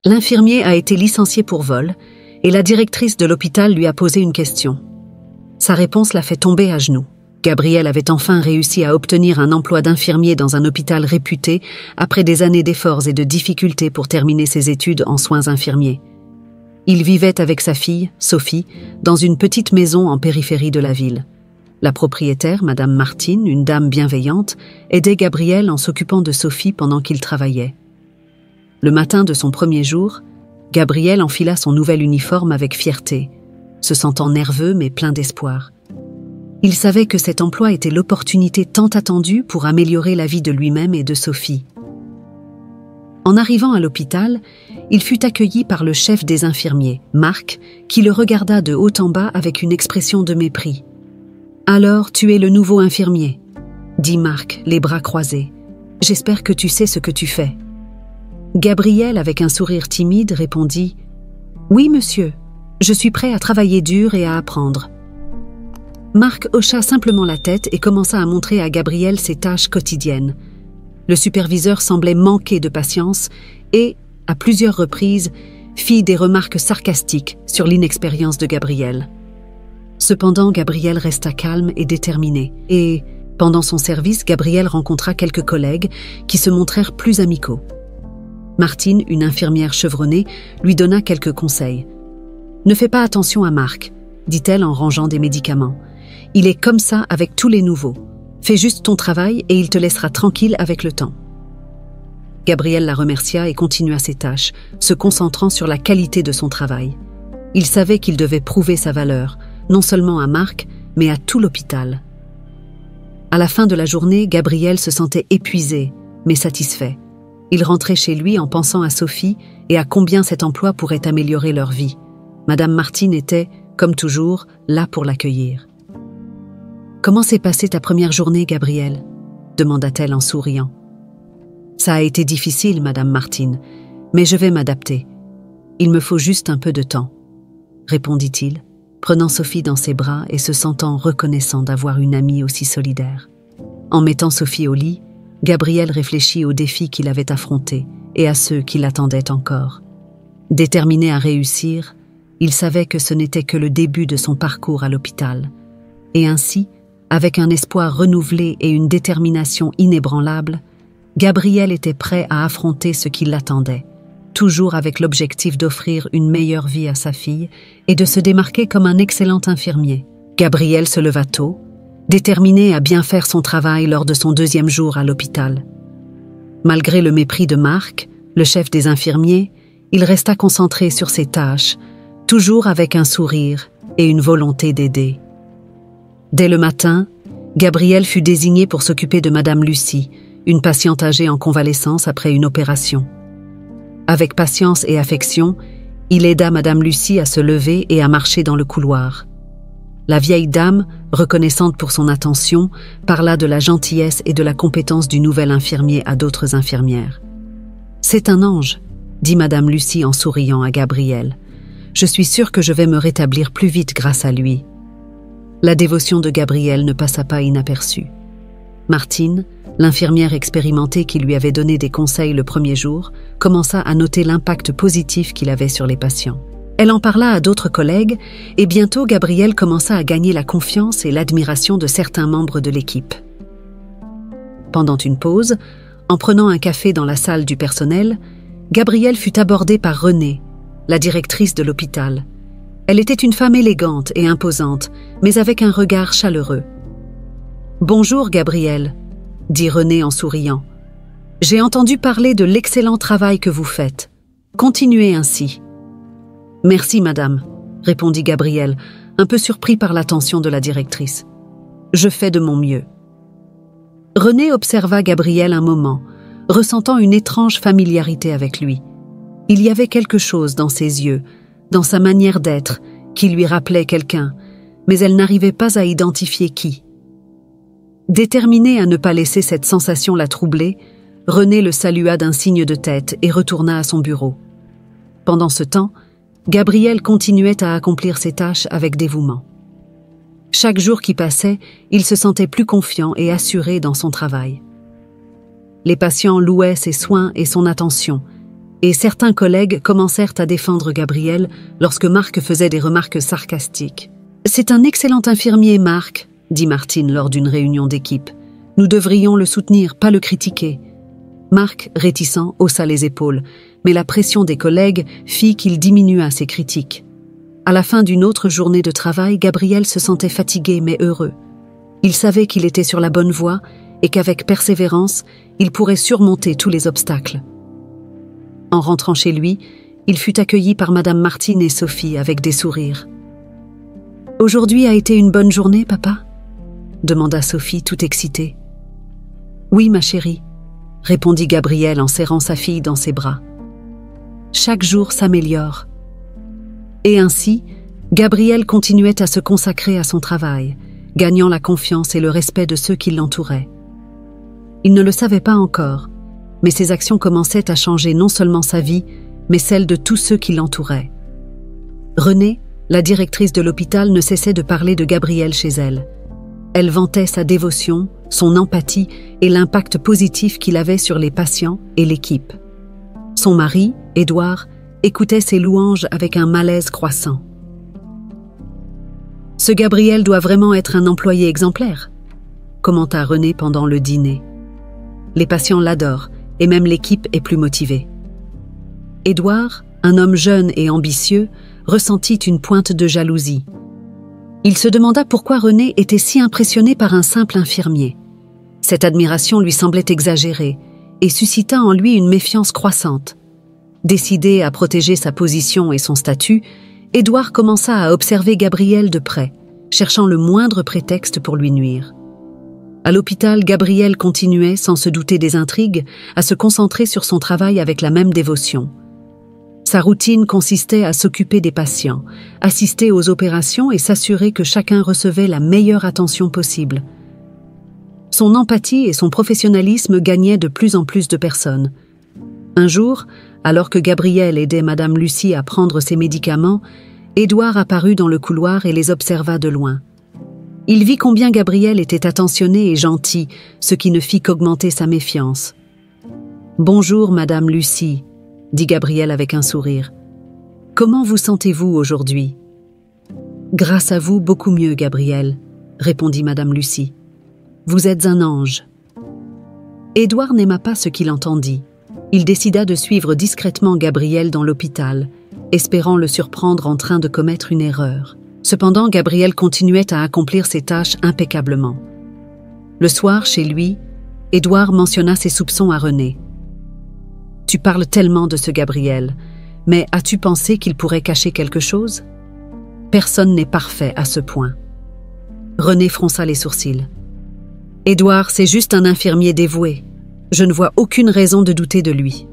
L'infirmier a été licencié pour vol et la directrice de l'hôpital lui a posé une question. Sa réponse l'a fait tomber à genoux. Gabriel avait enfin réussi à obtenir un emploi d'infirmier dans un hôpital réputé après des années d'efforts et de difficultés pour terminer ses études en soins infirmiers. Il vivait avec sa fille, Sophie, dans une petite maison en périphérie de la ville. La propriétaire, Madame Martine, une dame bienveillante, aidait Gabriel en s'occupant de Sophie pendant qu'il travaillait. Le matin de son premier jour, Gabriel enfila son nouvel uniforme avec fierté, se sentant nerveux mais plein d'espoir. Il savait que cet emploi était l'opportunité tant attendue pour améliorer la vie de lui-même et de Sophie. En arrivant à l'hôpital, il fut accueilli par le chef des infirmiers, Marc, qui le regarda de haut en bas avec une expression de mépris. « Alors, tu es le nouveau infirmier » dit Marc, les bras croisés. « J'espère que tu sais ce que tu fais. » Gabriel, avec un sourire timide, répondit « Oui, monsieur, je suis prêt à travailler dur et à apprendre. » Marc hocha simplement la tête et commença à montrer à Gabriel ses tâches quotidiennes. Le superviseur semblait manquer de patience et, à plusieurs reprises, fit des remarques sarcastiques sur l'inexpérience de Gabriel. Cependant, Gabriel resta calme et déterminé, et, pendant son service, Gabriel rencontra quelques collègues qui se montrèrent plus amicaux. Martine, une infirmière chevronnée, lui donna quelques conseils. « Ne fais pas attention à Marc, » dit-elle en rangeant des médicaments. « Il est comme ça avec tous les nouveaux. Fais juste ton travail et il te laissera tranquille avec le temps. » Gabriel la remercia et continua ses tâches, se concentrant sur la qualité de son travail. Il savait qu'il devait prouver sa valeur, non seulement à Marc, mais à tout l'hôpital. À la fin de la journée, Gabriel se sentait épuisé, mais satisfait. Il rentrait chez lui en pensant à Sophie et à combien cet emploi pourrait améliorer leur vie. Madame Martine était, comme toujours, là pour l'accueillir. « Comment s'est passée ta première journée, Gabriel ?» demanda-t-elle en souriant. « Ça a été difficile, Madame Martine, mais je vais m'adapter. Il me faut juste un peu de temps, » répondit-il, prenant Sophie dans ses bras et se sentant reconnaissant d'avoir une amie aussi solidaire. En mettant Sophie au lit, Gabriel réfléchit aux défis qu'il avait affrontés et à ceux qui l'attendaient encore. Déterminé à réussir, il savait que ce n'était que le début de son parcours à l'hôpital. Et ainsi, avec un espoir renouvelé et une détermination inébranlable, Gabriel était prêt à affronter ce qui l'attendait, toujours avec l'objectif d'offrir une meilleure vie à sa fille et de se démarquer comme un excellent infirmier. Gabriel se leva tôt, déterminé à bien faire son travail lors de son deuxième jour à l'hôpital. Malgré le mépris de Marc, le chef des infirmiers, il resta concentré sur ses tâches, toujours avec un sourire et une volonté d'aider. Dès le matin, Gabriel fut désigné pour s'occuper de Madame Lucie, une patiente âgée en convalescence après une opération. Avec patience et affection, il aida Madame Lucie à se lever et à marcher dans le couloir. La vieille dame, reconnaissante pour son attention, parla de la gentillesse et de la compétence du nouvel infirmier à d'autres infirmières. « C'est un ange », dit Madame Lucie en souriant à Gabriel. « Je suis sûre que je vais me rétablir plus vite grâce à lui. » La dévotion de Gabriel ne passa pas inaperçue. Martine, l'infirmière expérimentée qui lui avait donné des conseils le premier jour, commença à noter l'impact positif qu'il avait sur les patients. Elle en parla à d'autres collègues et bientôt Gabriel commença à gagner la confiance et l'admiration de certains membres de l'équipe. Pendant une pause, en prenant un café dans la salle du personnel, Gabriel fut abordé par Renée, la directrice de l'hôpital. Elle était une femme élégante et imposante, mais avec un regard chaleureux. « Bonjour, Gabriel », dit Renée en souriant. « J'ai entendu parler de l'excellent travail que vous faites. Continuez ainsi. » « Merci, madame, » répondit Gabriel, un peu surpris par l'attention de la directrice. « Je fais de mon mieux. » Renée observa Gabriel un moment, ressentant une étrange familiarité avec lui. Il y avait quelque chose dans ses yeux, dans sa manière d'être, qui lui rappelait quelqu'un, mais elle n'arrivait pas à identifier qui. Déterminée à ne pas laisser cette sensation la troubler, Renée le salua d'un signe de tête et retourna à son bureau. Pendant ce temps, Gabriel continuait à accomplir ses tâches avec dévouement. Chaque jour qui passait, il se sentait plus confiant et assuré dans son travail. Les patients louaient ses soins et son attention, et certains collègues commencèrent à défendre Gabriel lorsque Marc faisait des remarques sarcastiques. « C'est un excellent infirmier, Marc », dit Martine lors d'une réunion d'équipe. « Nous devrions le soutenir, pas le critiquer. » Marc, réticent, haussa les épaules, mais la pression des collègues fit qu'il diminua ses critiques. À la fin d'une autre journée de travail, Gabriel se sentait fatigué mais heureux. Il savait qu'il était sur la bonne voie et qu'avec persévérance, il pourrait surmonter tous les obstacles. En rentrant chez lui, il fut accueilli par Madame Martine et Sophie avec des sourires. « Aujourd'hui a été une bonne journée, papa ?» demanda Sophie tout excitée. « Oui, ma chérie », répondit Gabriel en serrant sa fille dans ses bras. « Chaque jour s'améliore. » Et ainsi, Gabriel continuait à se consacrer à son travail, gagnant la confiance et le respect de ceux qui l'entouraient. Il ne le savait pas encore, mais ses actions commençaient à changer non seulement sa vie, mais celle de tous ceux qui l'entouraient. Renée, la directrice de l'hôpital, ne cessait de parler de Gabriel chez elle. Elle vantait sa dévotion, son empathie et l'impact positif qu'il avait sur les patients et l'équipe. Son mari, Édouard, écoutait ses louanges avec un malaise croissant. « Ce Gabriel doit vraiment être un employé exemplaire », commenta Renée pendant le dîner. « Les patients l'adorent et même l'équipe est plus motivée. » Édouard, un homme jeune et ambitieux, ressentit une pointe de jalousie. Il se demanda pourquoi Renée était si impressionnée par un simple infirmier. Cette admiration lui semblait exagérée et suscita en lui une méfiance croissante. Décidé à protéger sa position et son statut, Édouard commença à observer Gabriel de près, cherchant le moindre prétexte pour lui nuire. À l'hôpital, Gabriel continuait, sans se douter des intrigues, à se concentrer sur son travail avec la même dévotion. Sa routine consistait à s'occuper des patients, assister aux opérations et s'assurer que chacun recevait la meilleure attention possible. Son empathie et son professionnalisme gagnaient de plus en plus de personnes. Un jour, alors que Gabriel aidait Madame Lucie à prendre ses médicaments, Édouard apparut dans le couloir et les observa de loin. Il vit combien Gabriel était attentionné et gentil, ce qui ne fit qu'augmenter sa méfiance. « Bonjour, Madame Lucie », dit Gabriel avec un sourire. « Comment vous sentez-vous aujourd'hui ?»« Grâce à vous, beaucoup mieux, Gabriel », répondit Madame Lucie. « Vous êtes un ange. » Édouard n'aima pas ce qu'il entendit. Il décida de suivre discrètement Gabriel dans l'hôpital, espérant le surprendre en train de commettre une erreur. Cependant, Gabriel continuait à accomplir ses tâches impeccablement. Le soir, chez lui, Édouard mentionna ses soupçons à Renée. « Tu parles tellement de ce Gabriel, mais as-tu pensé qu'il pourrait cacher quelque chose ? Personne n'est parfait à ce point. » Renée fronça les sourcils. « Édouard, c'est juste un infirmier dévoué. Je ne vois aucune raison de douter de lui. »«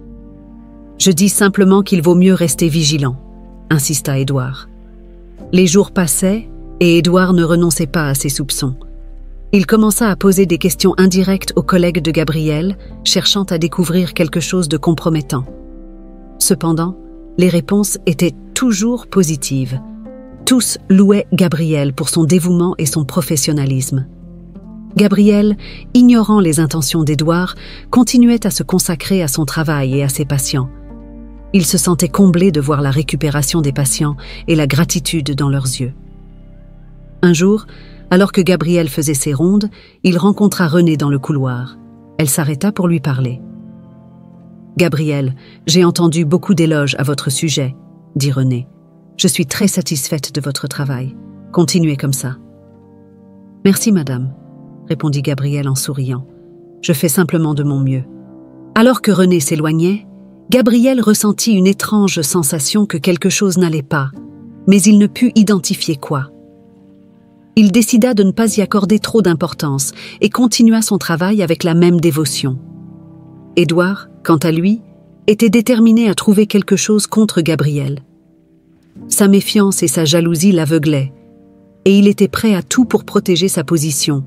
Je dis simplement qu'il vaut mieux rester vigilant, » insista Édouard. Les jours passaient et Édouard ne renonçait pas à ses soupçons. Il commença à poser des questions indirectes aux collègues de Gabriel, cherchant à découvrir quelque chose de compromettant. Cependant, les réponses étaient toujours positives. Tous louaient Gabriel pour son dévouement et son professionnalisme. Gabriel, ignorant les intentions d'Édouard, continuait à se consacrer à son travail et à ses patients. Il se sentait comblé de voir la récupération des patients et la gratitude dans leurs yeux. Un jour, alors que Gabriel faisait ses rondes, il rencontra Renée dans le couloir. Elle s'arrêta pour lui parler. « Gabriel, j'ai entendu beaucoup d'éloges à votre sujet, » dit Renée. « Je suis très satisfaite de votre travail. Continuez comme ça. »« Merci, madame, » répondit Gabriel en souriant. « Je fais simplement de mon mieux. » Alors que Renée s'éloignait, Gabriel ressentit une étrange sensation que quelque chose n'allait pas, mais il ne put identifier quoi. Il décida de ne pas y accorder trop d'importance et continua son travail avec la même dévotion. Édouard, quant à lui, était déterminé à trouver quelque chose contre Gabriel. Sa méfiance et sa jalousie l'aveuglaient, et il était prêt à tout pour protéger sa position,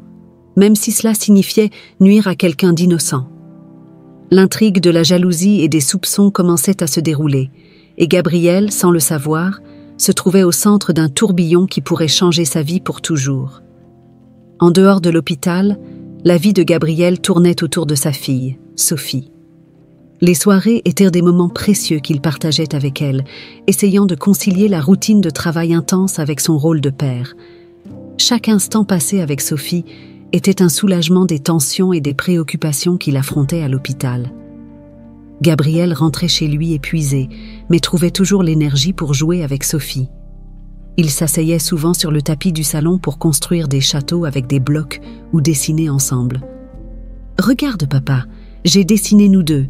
même si cela signifiait nuire à quelqu'un d'innocent. L'intrigue de la jalousie et des soupçons commençait à se dérouler, et Gabriel, sans le savoir, se trouvait au centre d'un tourbillon qui pourrait changer sa vie pour toujours. En dehors de l'hôpital, la vie de Gabriel tournait autour de sa fille, Sophie. Les soirées étaient des moments précieux qu'il partageait avec elle, essayant de concilier la routine de travail intense avec son rôle de père. Chaque instant passé avec Sophie était un soulagement des tensions et des préoccupations qu'il affrontait à l'hôpital. Gabriel rentrait chez lui épuisé, mais trouvait toujours l'énergie pour jouer avec Sophie. Ils s'asseyaient souvent sur le tapis du salon pour construire des châteaux avec des blocs ou dessiner ensemble. « Regarde, papa, j'ai dessiné nous deux »,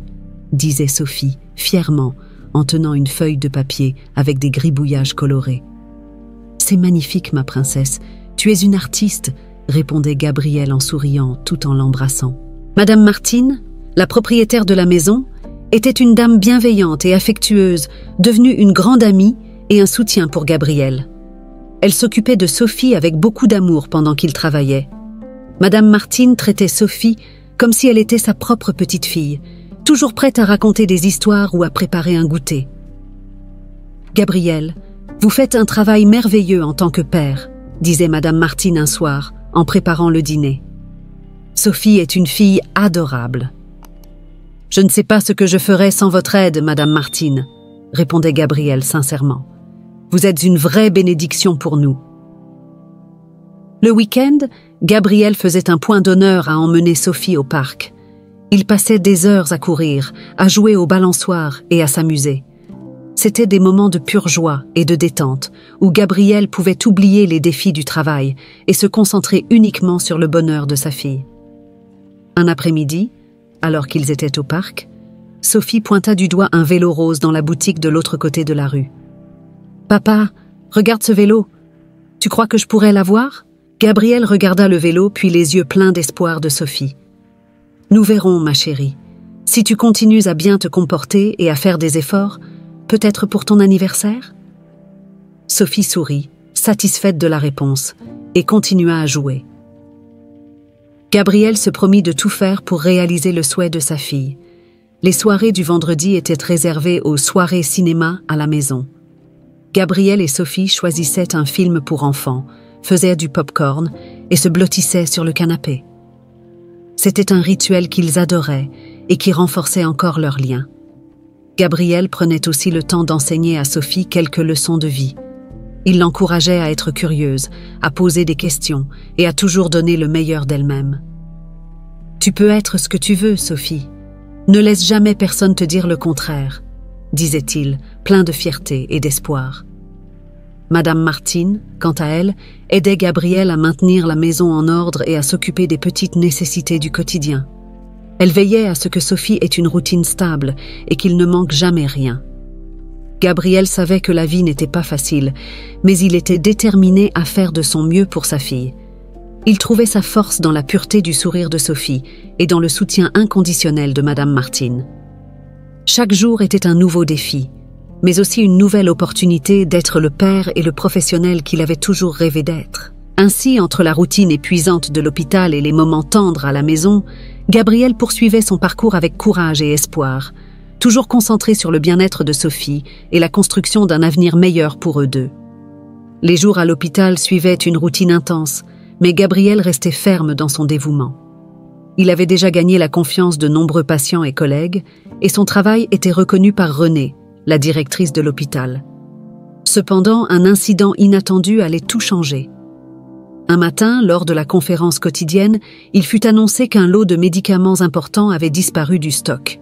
disait Sophie, fièrement, en tenant une feuille de papier avec des gribouillages colorés. « C'est magnifique, ma princesse, tu es une artiste », répondait Gabriel en souriant tout en l'embrassant. Madame Martine, la propriétaire de la maison, était une dame bienveillante et affectueuse, devenue une grande amie et un soutien pour Gabriel. Elle s'occupait de Sophie avec beaucoup d'amour pendant qu'il travaillait. Madame Martine traitait Sophie comme si elle était sa propre petite fille, toujours prête à raconter des histoires ou à préparer un goûter. « Gabriel, vous faites un travail merveilleux en tant que père », disait Madame Martine un soir, en préparant le dîner. « Sophie est une fille adorable. »« Je ne sais pas ce que je ferais sans votre aide, Madame Martine, » répondait Gabriel sincèrement. « Vous êtes une vraie bénédiction pour nous. » Le week-end, Gabriel faisait un point d'honneur à emmener Sophie au parc. Il passait des heures à courir, à jouer au balançoire et à s'amuser. C'étaient des moments de pure joie et de détente, où Gabriel pouvait oublier les défis du travail et se concentrer uniquement sur le bonheur de sa fille. Un après-midi, alors qu'ils étaient au parc, Sophie pointa du doigt un vélo rose dans la boutique de l'autre côté de la rue. « Papa, regarde ce vélo. Tu crois que je pourrais l'avoir ?» Gabriel regarda le vélo, puis les yeux pleins d'espoir de Sophie. « Nous verrons, ma chérie. Si tu continues à bien te comporter et à faire des efforts, peut-être pour ton anniversaire ?» Sophie sourit, satisfaite de la réponse, et continua à jouer. Gabriel se promit de tout faire pour réaliser le souhait de sa fille. Les soirées du vendredi étaient réservées aux soirées cinéma à la maison. Gabriel et Sophie choisissaient un film pour enfants, faisaient du pop-corn et se blottissaient sur le canapé. C'était un rituel qu'ils adoraient et qui renforçait encore leur lien. Gabriel prenait aussi le temps d'enseigner à Sophie quelques leçons de vie. Il l'encourageait à être curieuse, à poser des questions et à toujours donner le meilleur d'elle-même. « Tu peux être ce que tu veux, Sophie. Ne laisse jamais personne te dire le contraire, » disait-il, plein de fierté et d'espoir. Madame Martine, quant à elle, aidait Gabriel à maintenir la maison en ordre et à s'occuper des petites nécessités du quotidien. Elle veillait à ce que Sophie ait une routine stable et qu'il ne manque jamais rien. Gabriel savait que la vie n'était pas facile, mais il était déterminé à faire de son mieux pour sa fille. Il trouvait sa force dans la pureté du sourire de Sophie et dans le soutien inconditionnel de Madame Martine. Chaque jour était un nouveau défi, mais aussi une nouvelle opportunité d'être le père et le professionnel qu'il avait toujours rêvé d'être. Ainsi, entre la routine épuisante de l'hôpital et les moments tendres à la maison, Gabriel poursuivait son parcours avec courage et espoir, toujours concentré sur le bien-être de Sophie et la construction d'un avenir meilleur pour eux deux. Les jours à l'hôpital suivaient une routine intense, mais Gabriel restait ferme dans son dévouement. Il avait déjà gagné la confiance de nombreux patients et collègues, et son travail était reconnu par Renée, la directrice de l'hôpital. Cependant, un incident inattendu allait tout changer. Un matin, lors de la conférence quotidienne, il fut annoncé qu'un lot de médicaments importants avait disparu du stock.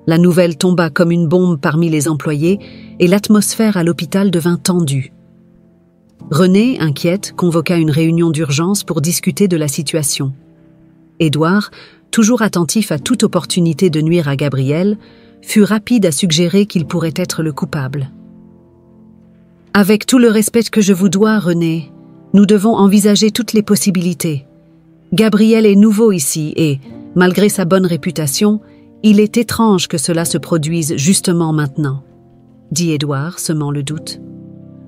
La nouvelle tomba comme une bombe parmi les employés et l'atmosphère à l'hôpital devint tendue. Renée, inquiète, convoqua une réunion d'urgence pour discuter de la situation. Édouard, toujours attentif à toute opportunité de nuire à Gabriel, fut rapide à suggérer qu'il pourrait être le coupable. « Avec tout le respect que je vous dois, Renée, nous devons envisager toutes les possibilités. Gabriel est nouveau ici et, malgré sa bonne réputation, il est étrange que cela se produise justement maintenant, » dit Édouard, semant le doute.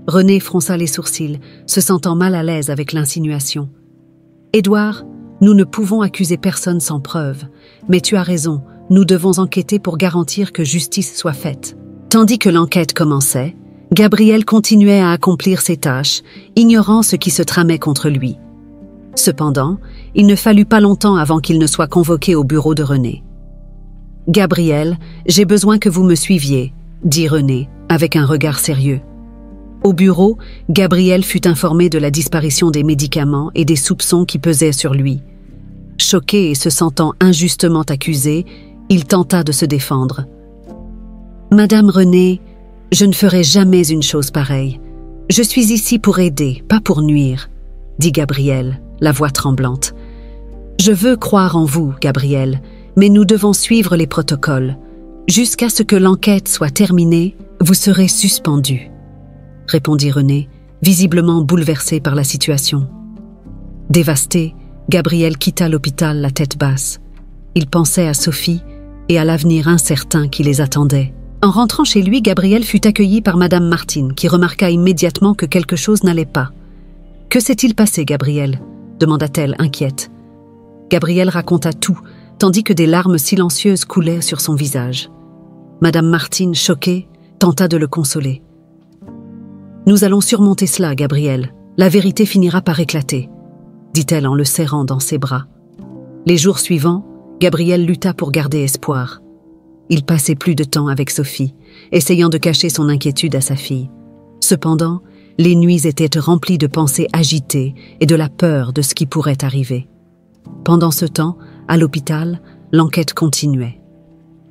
Renée fronça les sourcils, se sentant mal à l'aise avec l'insinuation. « Édouard, nous ne pouvons accuser personne sans preuve, mais tu as raison, nous devons enquêter pour garantir que justice soit faite. » Tandis que l'enquête commençait, Gabriel continuait à accomplir ses tâches, ignorant ce qui se tramait contre lui. Cependant, il ne fallut pas longtemps avant qu'il ne soit convoqué au bureau de Renée. « Gabriel, j'ai besoin que vous me suiviez, dit René, avec un regard sérieux. Au bureau, Gabriel fut informé de la disparition des médicaments et des soupçons qui pesaient sur lui. Choqué et se sentant injustement accusé, il tenta de se défendre. « Madame René, je ne ferai jamais une chose pareille. Je suis ici pour aider, pas pour nuire, » dit Gabriel, la voix tremblante. « Je veux croire en vous, Gabriel, mais nous devons suivre les protocoles. Jusqu'à ce que l'enquête soit terminée, vous serez suspendu, » répondit René, visiblement bouleversé par la situation. Dévasté, Gabriel quitta l'hôpital la tête basse. Il pensait à Sophie et à l'avenir incertain qui les attendait. En rentrant chez lui, Gabriel fut accueilli par Madame Martine, qui remarqua immédiatement que quelque chose n'allait pas. « Que s'est-il passé, Gabriel » demanda-t-elle, inquiète. Gabriel raconta tout, tandis que des larmes silencieuses coulaient sur son visage. Madame Martine, choquée, tenta de le consoler. « Nous allons surmonter cela, Gabriel. La vérité finira par éclater, » dit-elle en le serrant dans ses bras. Les jours suivants, Gabriel lutta pour garder espoir. Il passait plus de temps avec Sophie, essayant de cacher son inquiétude à sa fille. Cependant, les nuits étaient remplies de pensées agitées et de la peur de ce qui pourrait arriver. Pendant ce temps, à l'hôpital, l'enquête continuait.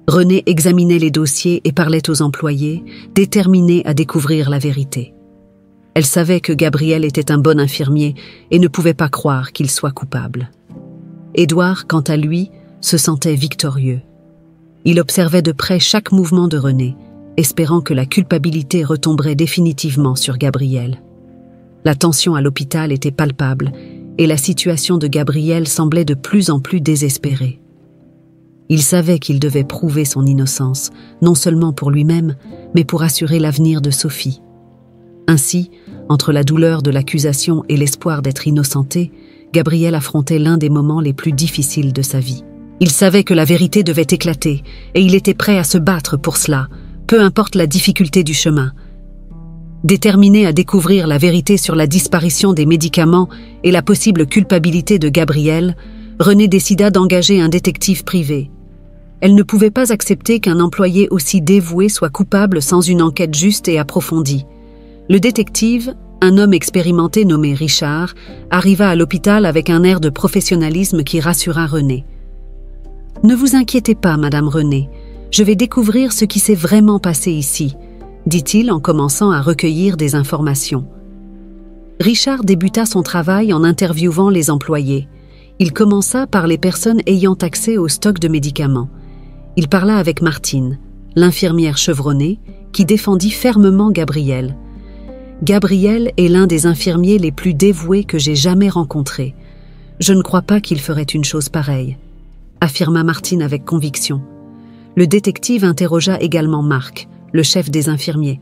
René examinait les dossiers et parlait aux employés, déterminé à découvrir la vérité. Elle savait que Gabriel était un bon infirmier et ne pouvait pas croire qu'il soit coupable. Édouard, quant à lui, se sentait victorieux. Il observait de près chaque mouvement de René, espérant que la culpabilité retomberait définitivement sur Gabriel. La tension à l'hôpital était palpable et la situation de Gabriel semblait de plus en plus désespérée. Il savait qu'il devait prouver son innocence, non seulement pour lui-même, mais pour assurer l'avenir de Sophie. Ainsi, entre la douleur de l'accusation et l'espoir d'être innocenté, Gabriel affrontait l'un des moments les plus difficiles de sa vie. Il savait que la vérité devait éclater, et il était prêt à se battre pour cela, peu importe la difficulté du chemin. Déterminé à découvrir la vérité sur la disparition des médicaments et la possible culpabilité de Gabriel, René décida d'engager un détective privé. Elle ne pouvait pas accepter qu'un employé aussi dévoué soit coupable sans une enquête juste et approfondie. Le détective, un homme expérimenté nommé Richard, arriva à l'hôpital avec un air de professionnalisme qui rassura René. « Ne vous inquiétez pas, Madame René, je vais découvrir ce qui s'est vraiment passé ici, » dit-il en commençant à recueillir des informations. Richard débuta son travail en interviewant les employés. Il commença par les personnes ayant accès au stock de médicaments. Il parla avec Martine, l'infirmière chevronnée, qui défendit fermement Gabriel. « Gabriel est l'un des infirmiers les plus dévoués que j'ai jamais rencontrés. Je ne crois pas qu'il ferait une chose pareille, » affirma Martine avec conviction. Le détective interrogea également Marc, le chef des infirmiers.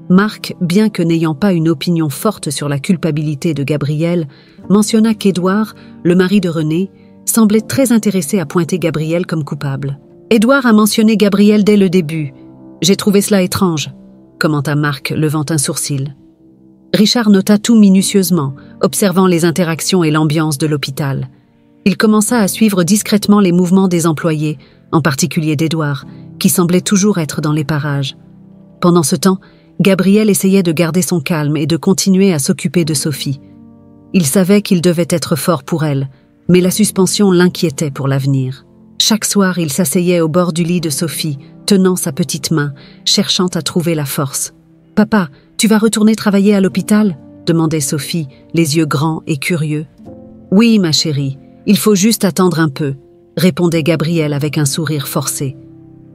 Marc, bien que n'ayant pas une opinion forte sur la culpabilité de Gabriel, mentionna qu'Édouard, le mari de René, semblait très intéressé à pointer Gabriel comme coupable. « Édouard a mentionné Gabriel dès le début. J'ai trouvé cela étrange, » commenta Marc, levant un sourcil. Richard nota tout minutieusement, observant les interactions et l'ambiance de l'hôpital. Il commença à suivre discrètement les mouvements des employés, en particulier d'Édouard, qui semblait toujours être dans les parages. Pendant ce temps, Gabriel essayait de garder son calme et de continuer à s'occuper de Sophie. Il savait qu'il devait être fort pour elle, mais la suspension l'inquiétait pour l'avenir. Chaque soir, il s'asseyait au bord du lit de Sophie, tenant sa petite main, cherchant à trouver la force. « Papa, tu vas retourner travailler à l'hôpital ?» demandait Sophie, les yeux grands et curieux. « Oui, ma chérie, il faut juste attendre un peu », répondait Gabriel avec un sourire forcé.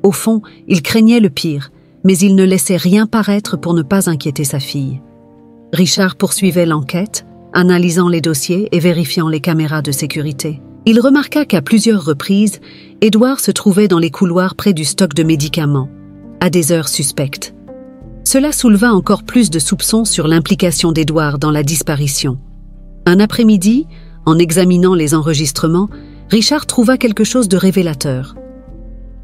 Au fond, il craignait le pire, mais il ne laissait rien paraître pour ne pas inquiéter sa fille. Richard poursuivait l'enquête, analysant les dossiers et vérifiant les caméras de sécurité. Il remarqua qu'à plusieurs reprises, Édouard se trouvait dans les couloirs près du stock de médicaments, à des heures suspectes. Cela souleva encore plus de soupçons sur l'implication d'Édouard dans la disparition. Un après-midi, en examinant les enregistrements, Richard trouva quelque chose de révélateur.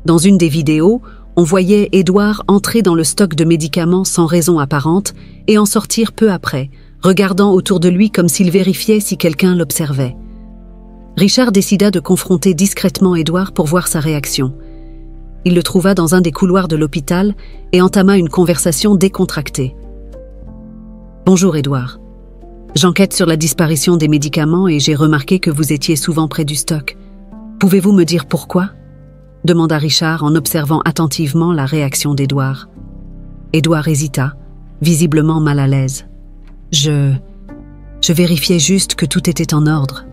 Dans une des vidéos, on voyait Édouard entrer dans le stock de médicaments sans raison apparente et en sortir peu après, regardant autour de lui comme s'il vérifiait si quelqu'un l'observait. Richard décida de confronter discrètement Édouard pour voir sa réaction. Il le trouva dans un des couloirs de l'hôpital et entama une conversation décontractée. « Bonjour, Édouard. J'enquête sur la disparition des médicaments et j'ai remarqué que vous étiez souvent près du stock. Pouvez-vous me dire pourquoi ?» demanda Richard en observant attentivement la réaction d'Édouard. Édouard hésita, visiblement mal à l'aise. Je vérifiais juste que tout était en ordre,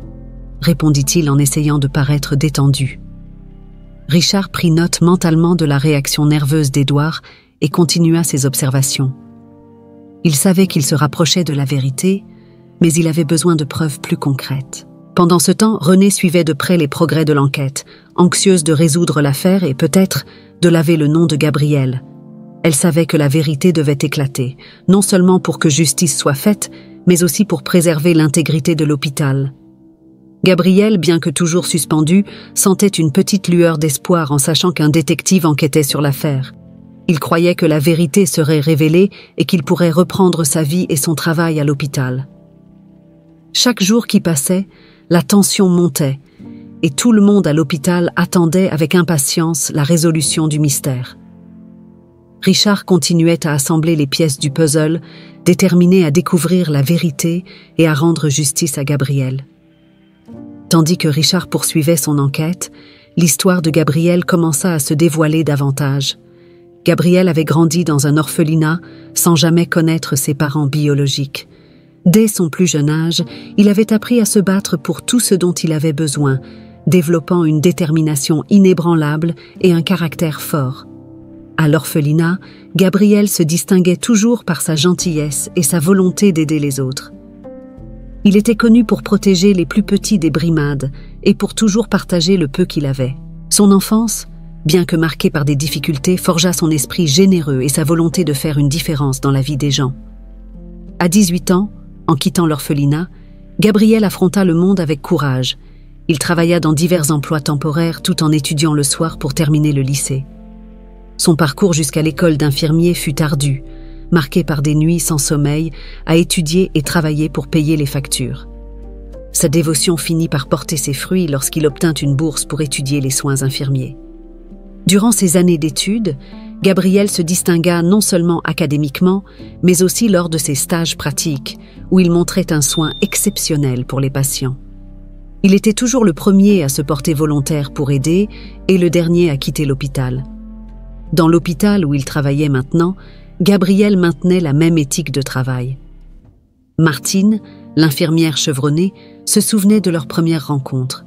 répondit-il en essayant de paraître détendu. Richard prit note mentalement de la réaction nerveuse d'Édouard et continua ses observations. Il savait qu'il se rapprochait de la vérité, mais il avait besoin de preuves plus concrètes. Pendant ce temps, Renée suivait de près les progrès de l'enquête, anxieuse de résoudre l'affaire et peut-être de laver le nom de Gabriel. Elle savait que la vérité devait éclater, non seulement pour que justice soit faite, mais aussi pour préserver l'intégrité de l'hôpital. Gabriel, bien que toujours suspendu, sentait une petite lueur d'espoir en sachant qu'un détective enquêtait sur l'affaire. Il croyait que la vérité serait révélée et qu'il pourrait reprendre sa vie et son travail à l'hôpital. Chaque jour qui passait, la tension montait, et tout le monde à l'hôpital attendait avec impatience la résolution du mystère. Richard continuait à assembler les pièces du puzzle, déterminé à découvrir la vérité et à rendre justice à Gabriel. Tandis que Richard poursuivait son enquête, l'histoire de Gabriel commença à se dévoiler davantage. Gabriel avait grandi dans un orphelinat sans jamais connaître ses parents biologiques. Dès son plus jeune âge, il avait appris à se battre pour tout ce dont il avait besoin, développant une détermination inébranlable et un caractère fort. À l'orphelinat, Gabriel se distinguait toujours par sa gentillesse et sa volonté d'aider les autres. Il était connu pour protéger les plus petits des brimades et pour toujours partager le peu qu'il avait. Son enfance, bien que marquée par des difficultés, forgea son esprit généreux et sa volonté de faire une différence dans la vie des gens. À 18 ans, en quittant l'orphelinat, Gabriel affronta le monde avec courage. Il travailla dans divers emplois temporaires tout en étudiant le soir pour terminer le lycée. Son parcours jusqu'à l'école d'infirmier fut ardu, marqué par des nuits sans sommeil, à étudier et travailler pour payer les factures. Sa dévotion finit par porter ses fruits lorsqu'il obtint une bourse pour étudier les soins infirmiers. Durant ces années d'études, Gabriel se distingua non seulement académiquement, mais aussi lors de ses stages pratiques, où il montrait un soin exceptionnel pour les patients. Il était toujours le premier à se porter volontaire pour aider et le dernier à quitter l'hôpital. Dans l'hôpital où il travaillait maintenant, Gabriel maintenait la même éthique de travail. Martine, l'infirmière chevronnée, se souvenait de leur première rencontre.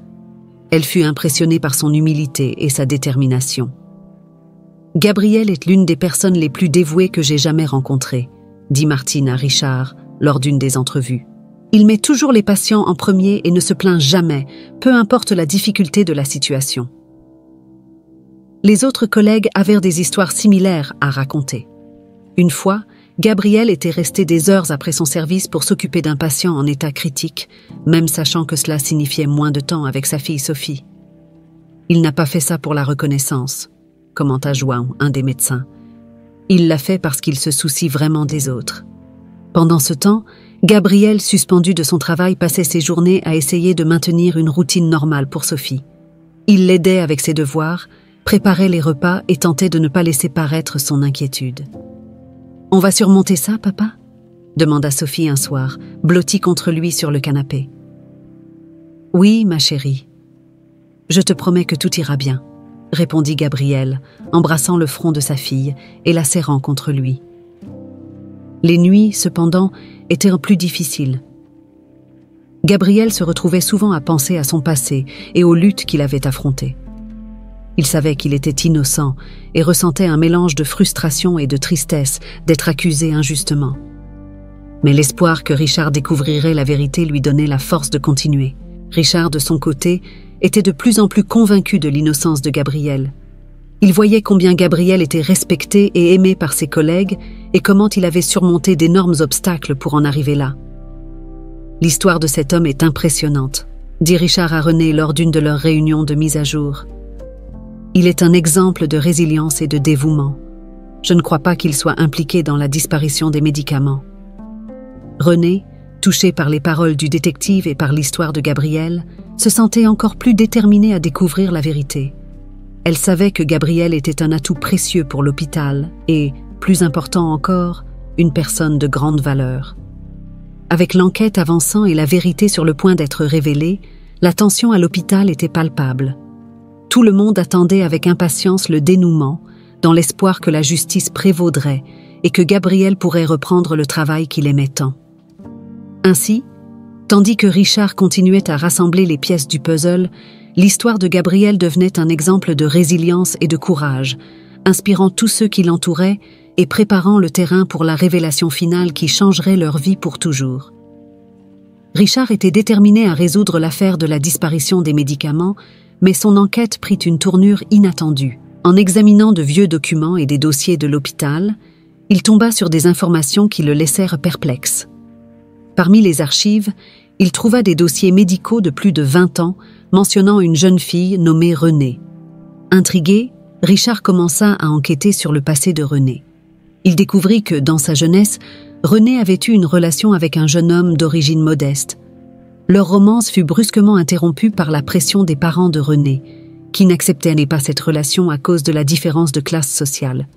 Elle fut impressionnée par son humilité et sa détermination. « Gabriel est l'une des personnes les plus dévouées que j'ai jamais rencontrées », dit Martine à Richard lors d'une des entrevues. « Il met toujours les patients en premier et ne se plaint jamais, peu importe la difficulté de la situation. » Les autres collègues avaient des histoires similaires à raconter. Une fois, Gabriel était resté des heures après son service pour s'occuper d'un patient en état critique, même sachant que cela signifiait moins de temps avec sa fille Sophie. « Il n'a pas fait ça pour la reconnaissance », commenta João, un des médecins. « Il l'a fait parce qu'il se soucie vraiment des autres. » Pendant ce temps, Gabriel, suspendu de son travail, passait ses journées à essayer de maintenir une routine normale pour Sophie. Il l'aidait avec ses devoirs, préparait les repas et tentait de ne pas laisser paraître son inquiétude. « On va surmonter ça, papa ?» demanda Sophie un soir, blottie contre lui sur le canapé. « Oui, ma chérie. Je te promets que tout ira bien, » répondit Gabriel, embrassant le front de sa fille et la serrant contre lui. Les nuits, cependant, étaient plus difficiles. Gabriel se retrouvait souvent à penser à son passé et aux luttes qu'il avait affrontées. Il savait qu'il était innocent et ressentait un mélange de frustration et de tristesse d'être accusé injustement. Mais l'espoir que Richard découvrirait la vérité lui donnait la force de continuer. Richard, de son côté, était de plus en plus convaincu de l'innocence de Gabriel. Il voyait combien Gabriel était respecté et aimé par ses collègues et comment il avait surmonté d'énormes obstacles pour en arriver là. « L'histoire de cet homme est impressionnante », dit Richard à Renée lors d'une de leurs réunions de mise à jour. Il est un exemple de résilience et de dévouement. Je ne crois pas qu'il soit impliqué dans la disparition des médicaments. Renée, touchée par les paroles du détective et par l'histoire de Gabriel, se sentait encore plus déterminée à découvrir la vérité. Elle savait que Gabriel était un atout précieux pour l'hôpital et, plus important encore, une personne de grande valeur. Avec l'enquête avançant et la vérité sur le point d'être révélée, la tension à l'hôpital était palpable. Tout le monde attendait avec impatience le dénouement, dans l'espoir que la justice prévaudrait et que Gabriel pourrait reprendre le travail qu'il aimait tant. Ainsi, tandis que Richard continuait à rassembler les pièces du puzzle, l'histoire de Gabriel devenait un exemple de résilience et de courage, inspirant tous ceux qui l'entouraient et préparant le terrain pour la révélation finale qui changerait leur vie pour toujours. Richard était déterminé à résoudre l'affaire de la disparition des médicaments, mais son enquête prit une tournure inattendue. En examinant de vieux documents et des dossiers de l'hôpital, il tomba sur des informations qui le laissèrent perplexe. Parmi les archives, il trouva des dossiers médicaux de plus de 20 ans mentionnant une jeune fille nommée Renée. Intrigué, Richard commença à enquêter sur le passé de Renée. Il découvrit que, dans sa jeunesse, Renée avait eu une relation avec un jeune homme d'origine modeste. Leur romance fut brusquement interrompue par la pression des parents de Renée, qui n'acceptaient pas cette relation à cause de la différence de classe sociale.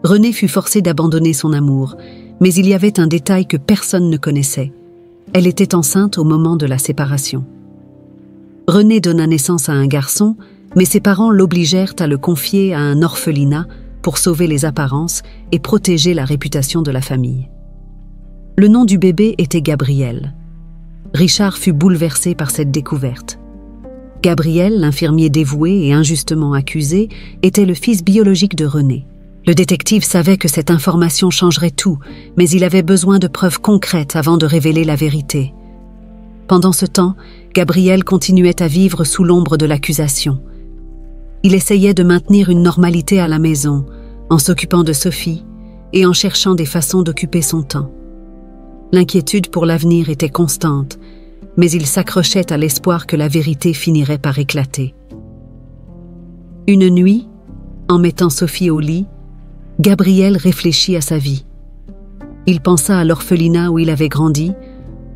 Renée fut forcée d'abandonner son amour, mais il y avait un détail que personne ne connaissait. Elle était enceinte au moment de la séparation. Renée donna naissance à un garçon, mais ses parents l'obligèrent à le confier à un orphelinat pour sauver les apparences et protéger la réputation de la famille. Le nom du bébé était Gabriel. Richard fut bouleversé par cette découverte. Gabriel, l'infirmier dévoué et injustement accusé, était le fils biologique de Renée. Le détective savait que cette information changerait tout, mais il avait besoin de preuves concrètes avant de révéler la vérité. Pendant ce temps, Gabriel continuait à vivre sous l'ombre de l'accusation. Il essayait de maintenir une normalité à la maison, en s'occupant de Sophie et en cherchant des façons d'occuper son temps. L'inquiétude pour l'avenir était constante, mais il s'accrochait à l'espoir que la vérité finirait par éclater. Une nuit, en mettant Sophie au lit, Gabriel réfléchit à sa vie. Il pensa à l'orphelinat où il avait grandi,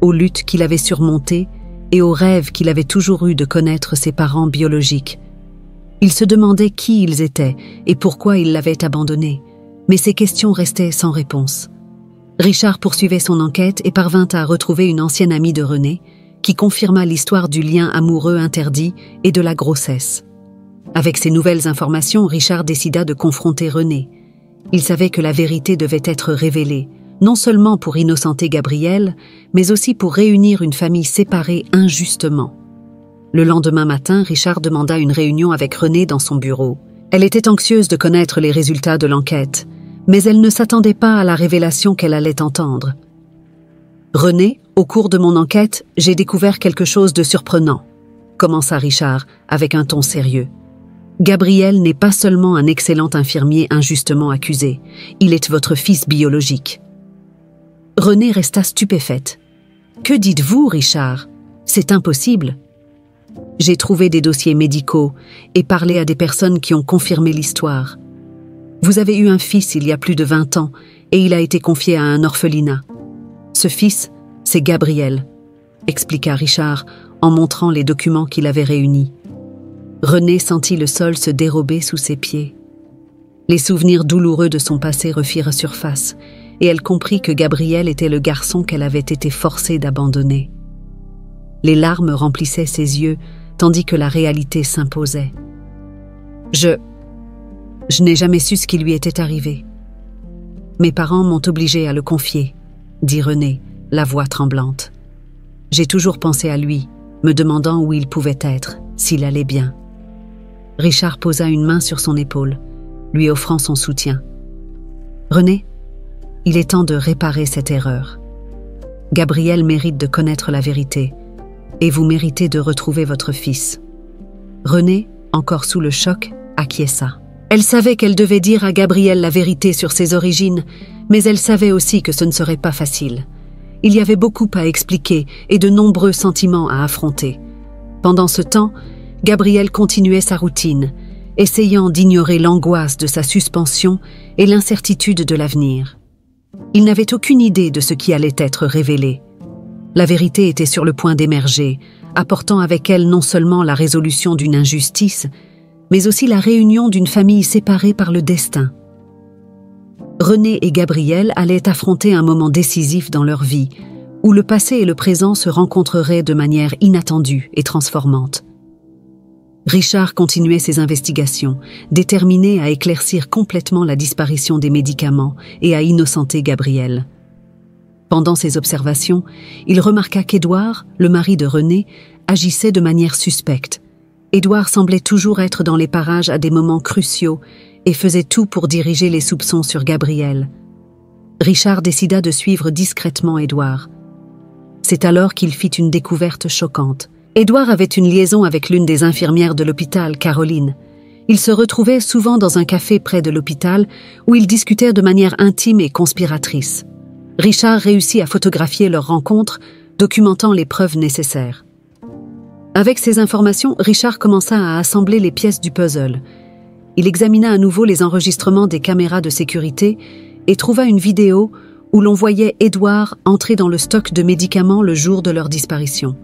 aux luttes qu'il avait surmontées et aux rêves qu'il avait toujours eus de connaître ses parents biologiques. Il se demandait qui ils étaient et pourquoi ils l'avaient abandonné, mais ces questions restaient sans réponse. Richard poursuivait son enquête et parvint à retrouver une ancienne amie de Renée, qui confirma l'histoire du lien amoureux interdit et de la grossesse. Avec ces nouvelles informations, Richard décida de confronter Renée. Il savait que la vérité devait être révélée, non seulement pour innocenter Gabriel, mais aussi pour réunir une famille séparée injustement. Le lendemain matin, Richard demanda une réunion avec Renée dans son bureau. Elle était anxieuse de connaître les résultats de l'enquête, mais elle ne s'attendait pas à la révélation qu'elle allait entendre. « Renée, au cours de mon enquête, j'ai découvert quelque chose de surprenant, » commença Richard avec un ton sérieux. « Gabriel n'est pas seulement un excellent infirmier injustement accusé, il est votre fils biologique. » Renée resta stupéfaite. « Que dites-vous, Richard? C'est impossible. » J'ai trouvé des dossiers médicaux et parlé à des personnes qui ont confirmé l'histoire. Vous avez eu un fils il y a plus de 20 ans et il a été confié à un orphelinat. Ce fils, c'est Gabriel, expliqua Richard en montrant les documents qu'il avait réunis. Renée sentit le sol se dérober sous ses pieds. Les souvenirs douloureux de son passé refirent surface et elle comprit que Gabriel était le garçon qu'elle avait été forcée d'abandonner. Les larmes remplissaient ses yeux tandis que la réalité s'imposait. Je n'ai jamais su ce qui lui était arrivé. Mes parents m'ont obligée à le confier, dit Renée, la voix tremblante. J'ai toujours pensé à lui, me demandant où il pouvait être, s'il allait bien. Richard posa une main sur son épaule, lui offrant son soutien. Renée, il est temps de réparer cette erreur. Gabriel mérite de connaître la vérité, et vous méritez de retrouver votre fils. Renée, encore sous le choc, acquiesça. Elle savait qu'elle devait dire à Gabriel la vérité sur ses origines, mais elle savait aussi que ce ne serait pas facile. Il y avait beaucoup à expliquer et de nombreux sentiments à affronter. Pendant ce temps, Gabriel continuait sa routine, essayant d'ignorer l'angoisse de sa suspension et l'incertitude de l'avenir. Il n'avait aucune idée de ce qui allait être révélé. La vérité était sur le point d'émerger, apportant avec elle non seulement la résolution d'une injustice, mais aussi la réunion d'une famille séparée par le destin. René et Gabrielle allaient affronter un moment décisif dans leur vie, où le passé et le présent se rencontreraient de manière inattendue et transformante. Richard continuait ses investigations, déterminé à éclaircir complètement la disparition des médicaments et à innocenter Gabrielle. Pendant ses observations, il remarqua qu'Édouard, le mari de René, agissait de manière suspecte. Édouard semblait toujours être dans les parages à des moments cruciaux et faisait tout pour diriger les soupçons sur Gabrielle. Richard décida de suivre discrètement Édouard. C'est alors qu'il fit une découverte choquante. Édouard avait une liaison avec l'une des infirmières de l'hôpital, Caroline. Ils se retrouvaient souvent dans un café près de l'hôpital où ils discutèrent de manière intime et conspiratrice. Richard réussit à photographier leur rencontre, documentant les preuves nécessaires. Avec ces informations, Richard commença à assembler les pièces du puzzle. Il examina à nouveau les enregistrements des caméras de sécurité et trouva une vidéo où l'on voyait Édouard entrer dans le stock de médicaments le jour de leur disparition.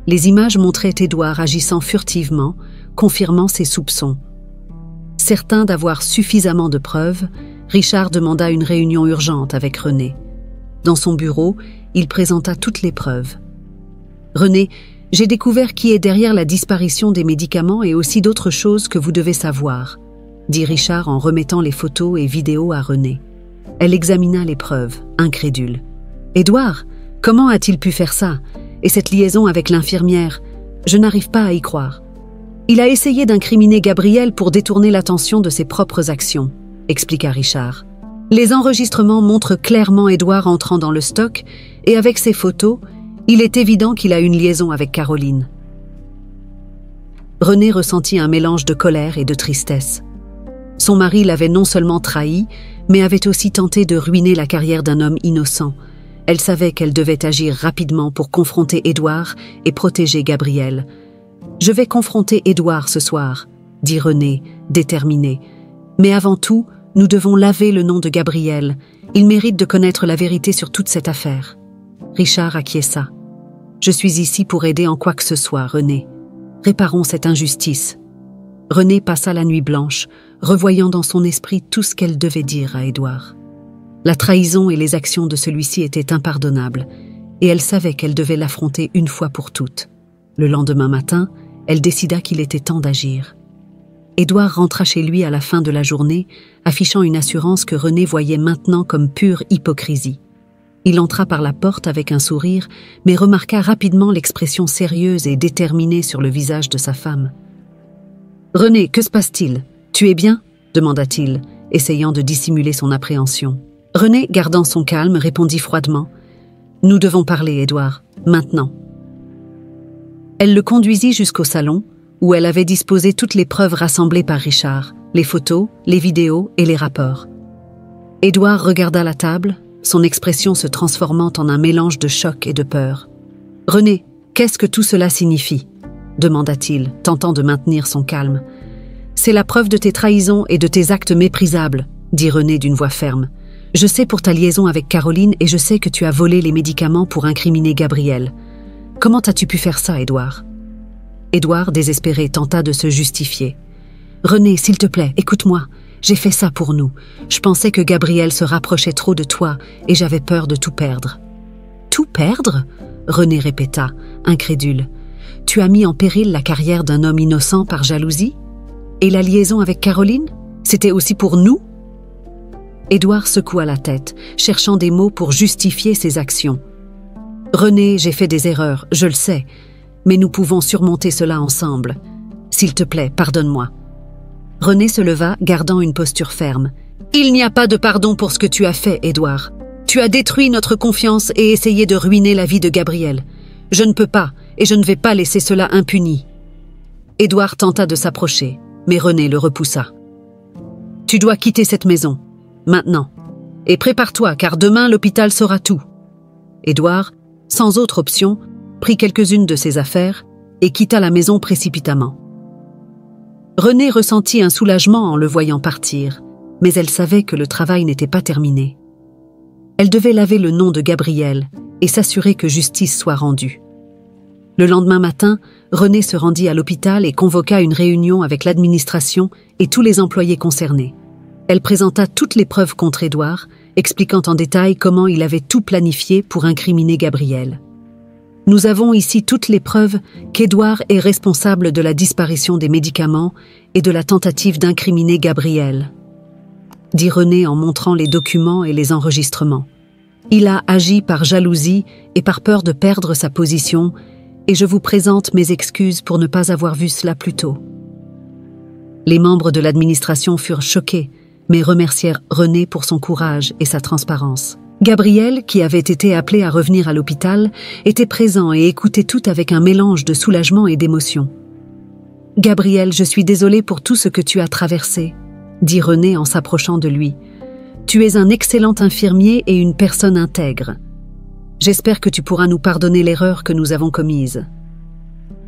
Les images montraient Édouard agissant furtivement, confirmant ses soupçons. Certain d'avoir suffisamment de preuves, Richard demanda une réunion urgente avec René. Dans son bureau, il présenta toutes les preuves. « René, j'ai découvert qui est derrière la disparition des médicaments et aussi d'autres choses que vous devez savoir, » dit Richard en remettant les photos et vidéos à René. Elle examina les preuves, incrédule. « Édouard, comment a-t-il pu faire ça? Et cette liaison avec l'infirmière? Je n'arrive pas à y croire. Il a essayé d'incriminer Gabrielle pour détourner l'attention de ses propres actions, » expliqua Richard. Les enregistrements montrent clairement Édouard entrant dans le stock et avec ses photos, il est évident qu'il a une liaison avec Caroline. René ressentit un mélange de colère et de tristesse. Son mari l'avait non seulement trahi, mais avait aussi tenté de ruiner la carrière d'un homme innocent. Elle savait qu'elle devait agir rapidement pour confronter Édouard et protéger Gabrielle. « Je vais confronter Édouard ce soir, » dit René, déterminé. « Mais avant tout, nous devons laver le nom de Gabrielle. Il mérite de connaître la vérité sur toute cette affaire. » Richard acquiesça. « Je suis ici pour aider en quoi que ce soit, René. Réparons cette injustice. » René passa la nuit blanche, revoyant dans son esprit tout ce qu'elle devait dire à Édouard. La trahison et les actions de celui-ci étaient impardonnables, et elle savait qu'elle devait l'affronter une fois pour toutes. Le lendemain matin, elle décida qu'il était temps d'agir. Édouard rentra chez lui à la fin de la journée, affichant une assurance que René voyait maintenant comme pure hypocrisie. Il entra par la porte avec un sourire, mais remarqua rapidement l'expression sérieuse et déterminée sur le visage de sa femme. « René, que se passe-t-il? Tu es bien ?» demanda-t-il, essayant de dissimuler son appréhension. René, gardant son calme, répondit froidement. « Nous devons parler, Édouard, maintenant. » Elle le conduisit jusqu'au salon, où elle avait disposé toutes les preuves rassemblées par Richard, les photos, les vidéos et les rapports. Édouard regarda la table, son expression se transformant en un mélange de choc et de peur. « René, qu'est-ce que tout cela signifie ?» demanda-t-il, tentant de maintenir son calme. « C'est la preuve de tes trahisons et de tes actes méprisables, » dit René d'une voix ferme. « Je sais pour ta liaison avec Caroline et je sais que tu as volé les médicaments pour incriminer Gabrielle. Comment as-tu pu faire ça, Édouard ?» Édouard, désespéré, tenta de se justifier. « René, s'il te plaît, écoute-moi. J'ai fait ça pour nous. Je pensais que Gabrielle se rapprochait trop de toi et j'avais peur de tout perdre. »« Tout perdre ?» René répéta, incrédule. « Tu as mis en péril la carrière d'un homme innocent par jalousie? Et la liaison avec Caroline? C'était aussi pour nous ?» Édouard secoua la tête, cherchant des mots pour justifier ses actions. « René, j'ai fait des erreurs, je le sais, mais nous pouvons surmonter cela ensemble. S'il te plaît, pardonne-moi. » René se leva, gardant une posture ferme. « Il n'y a pas de pardon pour ce que tu as fait, Édouard. Tu as détruit notre confiance et essayé de ruiner la vie de Gabrielle. Je ne peux pas, et je ne vais pas laisser cela impuni. » Édouard tenta de s'approcher, mais René le repoussa. « Tu dois quitter cette maison, maintenant. Et prépare-toi, car demain l'hôpital saura tout. » Édouard, sans autre option, prit quelques-unes de ses affaires et quitta la maison précipitamment. René ressentit un soulagement en le voyant partir, mais elle savait que le travail n'était pas terminé. Elle devait laver le nom de Gabrielle et s'assurer que justice soit rendue. Le lendemain matin, René se rendit à l'hôpital et convoqua une réunion avec l'administration et tous les employés concernés. Elle présenta toutes les preuves contre Édouard, expliquant en détail comment il avait tout planifié pour incriminer Gabriel. « Nous avons ici toutes les preuves qu'Édouard est responsable de la disparition des médicaments et de la tentative d'incriminer Gabriel, » dit René en montrant les documents et les enregistrements. « Il a agi par jalousie et par peur de perdre sa position, et je vous présente mes excuses pour ne pas avoir vu cela plus tôt. » Les membres de l'administration furent choqués, mais remercièrent René pour son courage et sa transparence. Gabriel, qui avait été appelé à revenir à l'hôpital, était présent et écoutait tout avec un mélange de soulagement et d'émotion. « Gabriel, je suis désolée pour tout ce que tu as traversé, » dit René en s'approchant de lui. « Tu es un excellent infirmier et une personne intègre. J'espère que tu pourras nous pardonner l'erreur que nous avons commise. »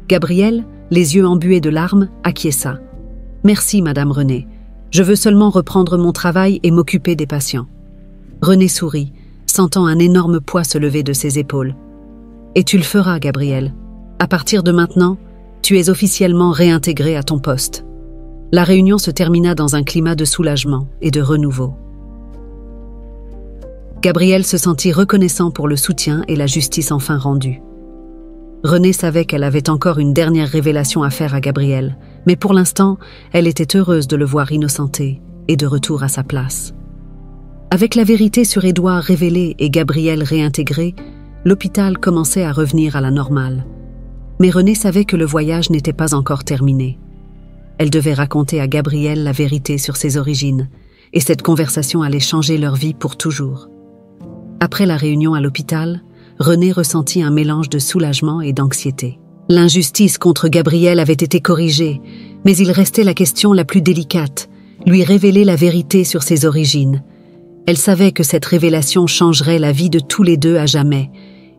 Gabriel, les yeux embués de larmes, acquiesça. « Merci, Madame René. Je veux seulement reprendre mon travail et m'occuper des patients. » René sourit, sentant un énorme poids se lever de ses épaules. « Et tu le feras, Gabriel. À partir de maintenant, tu es officiellement réintégré à ton poste. » La réunion se termina dans un climat de soulagement et de renouveau. Gabriel se sentit reconnaissant pour le soutien et la justice enfin rendue. René savait qu'elle avait encore une dernière révélation à faire à Gabriel, mais pour l'instant, elle était heureuse de le voir innocenté et de retour à sa place. Avec la vérité sur Édouard révélée et Gabriel réintégré, l'hôpital commençait à revenir à la normale. Mais René savait que le voyage n'était pas encore terminé. Elle devait raconter à Gabriel la vérité sur ses origines, et cette conversation allait changer leur vie pour toujours. Après la réunion à l'hôpital, René ressentit un mélange de soulagement et d'anxiété. L'injustice contre Gabriel avait été corrigée, mais il restait la question la plus délicate, lui révéler la vérité sur ses origines. Elle savait que cette révélation changerait la vie de tous les deux à jamais,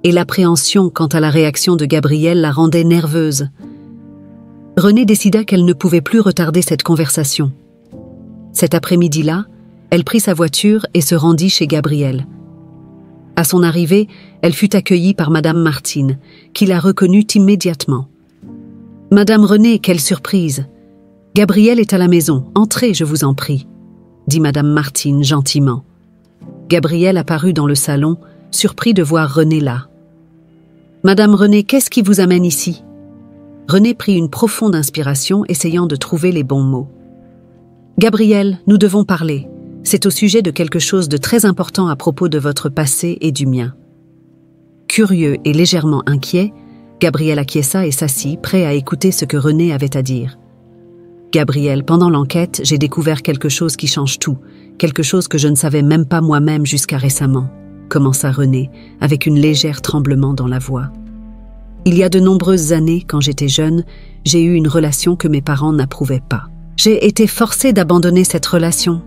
et l'appréhension quant à la réaction de Gabriel la rendait nerveuse. René décida qu'elle ne pouvait plus retarder cette conversation. Cet après-midi-là, elle prit sa voiture et se rendit chez Gabriel. À son arrivée, elle fut accueillie par Madame Martine, qui la reconnut immédiatement. « Madame René, quelle surprise! Gabriel est à la maison, entrez, je vous en prie, » dit Madame Martine gentiment. Gabriel apparut dans le salon, surpris de voir René là. « Madame René, qu'est-ce qui vous amène ici ?» René prit une profonde inspiration, essayant de trouver les bons mots. « Gabriel, nous devons parler. C'est au sujet de quelque chose de très important à propos de votre passé et du mien. » Curieux et légèrement inquiet, Gabriel acquiesça et s'assit, prêt à écouter ce que René avait à dire. « Gabriel, pendant l'enquête, j'ai découvert quelque chose qui change tout, quelque chose que je ne savais même pas moi-même jusqu'à récemment, » commença René, avec une légère tremblement dans la voix. « Il y a de nombreuses années, quand j'étais jeune, j'ai eu une relation que mes parents n'approuvaient pas. J'ai été forcée d'abandonner cette relation,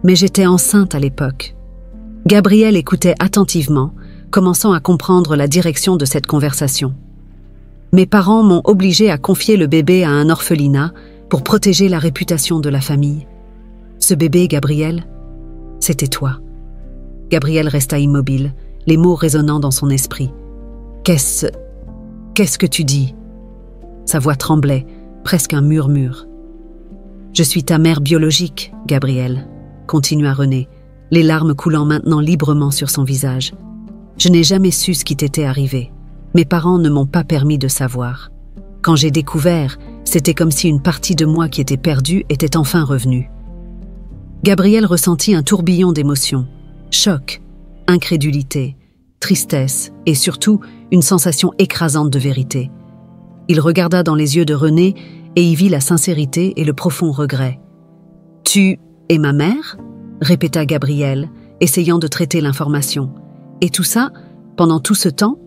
mais j'étais enceinte à l'époque. » Gabriel écoutait attentivement, commençant à comprendre la direction de cette conversation. « Mes parents m'ont obligée à confier le bébé à un orphelinat pour protéger la réputation de la famille. Ce bébé, Gabriel, c'était toi. » Gabriel resta immobile, les mots résonnant dans son esprit. « Qu'est-ce que tu dis ?» Sa voix tremblait, presque un murmure. « Je suis ta mère biologique, Gabriel, » continua René, les larmes coulant maintenant librement sur son visage. « Je n'ai jamais su ce qui t'était arrivé. Mes parents ne m'ont pas permis de savoir. Quand j'ai découvert, c'était comme si une partie de moi qui était perdue était enfin revenue. » Gabriel ressentit un tourbillon d'émotions. Choc, incrédulité, tristesse et surtout une sensation écrasante de vérité. Il regarda dans les yeux de René et y vit la sincérité et le profond regret. « Tu es ma mère ?» répéta Gabriel, essayant de traiter l'information. « Et tout ça, pendant tout ce temps ?»